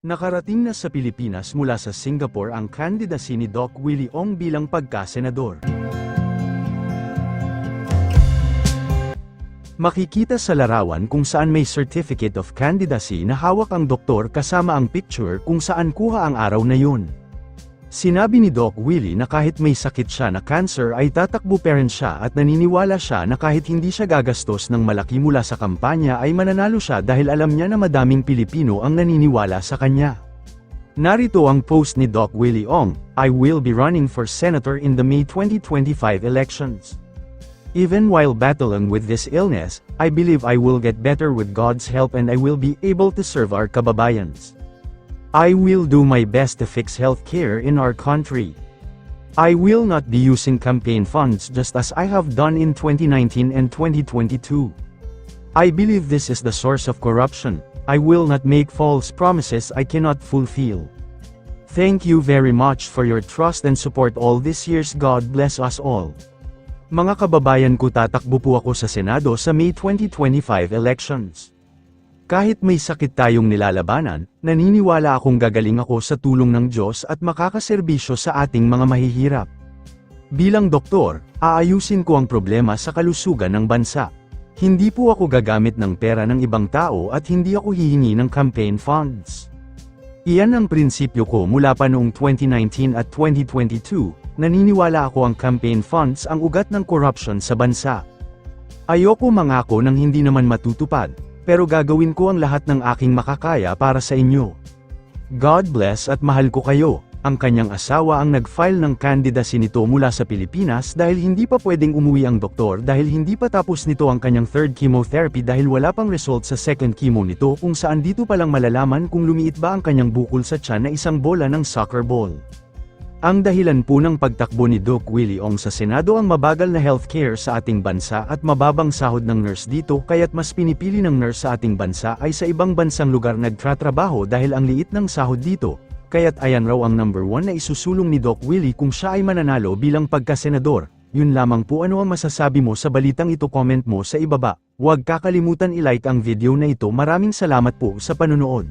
Nakarating na sa Pilipinas mula sa Singapore ang candidacy ni Doc Willie Ong bilang pagkasenador. Makikita sa larawan kung saan may certificate of candidacy na hawak ang doktor kasama ang picture kung saan kuha ang araw na yun. Sinabi ni Doc Willie na kahit may sakit siya na cancer ay tatakbo pa rin siya at naniniwala siya na kahit hindi siya gagastos ng malaki mula sa kampanya ay mananalo siya dahil alam niya na madaming Pilipino ang naniniwala sa kanya. Narito ang post ni Doc Willie Ong, "I will be running for senator in the May 2025 elections. Even while battling with this illness, I believe I will get better with God's help and I will be able to serve our kababayans. I will do my best to fix healthcare in our country. I will not be using campaign funds just as I have done in 2019 and 2022. I believe this is the source of corruption. I will not make false promises I cannot fulfill. Thank you very much for your trust and support all these years. God bless us all." Mga kababayan ko, tatakbo po ako sa Senado sa May 2025 elections. Kahit may sakit tayong nilalabanan, naniniwala akong gagaling ako sa tulong ng Diyos at makakaserbisyo sa ating mga mahihirap. Bilang doktor, aayusin ko ang problema sa kalusugan ng bansa. Hindi po ako gagamit ng pera ng ibang tao at hindi ako hihingi ng campaign funds. Iyan ang prinsipyo ko mula pa noong 2019 at 2022, naniniwala ako ang campaign funds ang ugat ng corruption sa bansa. Ayoko mangako ng hindi naman matutupad, pero gagawin ko ang lahat ng aking makakaya para sa inyo. God bless at mahal ko kayo. Ang kanyang asawa ang nag-file ng candidacy nito mula sa Pilipinas dahil hindi pa pwedeng umuwi ang doktor dahil hindi pa tapos nito ang kanyang third chemotherapy dahil wala pang result sa second chemo nito kung saan dito palang malalaman kung lumiit ba ang kanyang bukol sa tiyan na isang bola ng soccer ball. Ang dahilan po ng pagtakbo ni Doc Willie Ong sa Senado ang mabagal na healthcare sa ating bansa at mababang sahod ng nurse dito kaya't mas pinipili ng nurse sa ating bansa ay sa ibang bansang lugar nagtratrabaho dahil ang liit ng sahod dito, kaya't ayan raw ang number 1 na isusulong ni Doc Willie kung siya ay mananalo bilang pagkasenador. Yun lamang po. Ano ang masasabi mo sa balitang ito? Comment mo sa ibaba. Huwag kakalimutan i-like ang video na ito. Maraming salamat po sa panonood.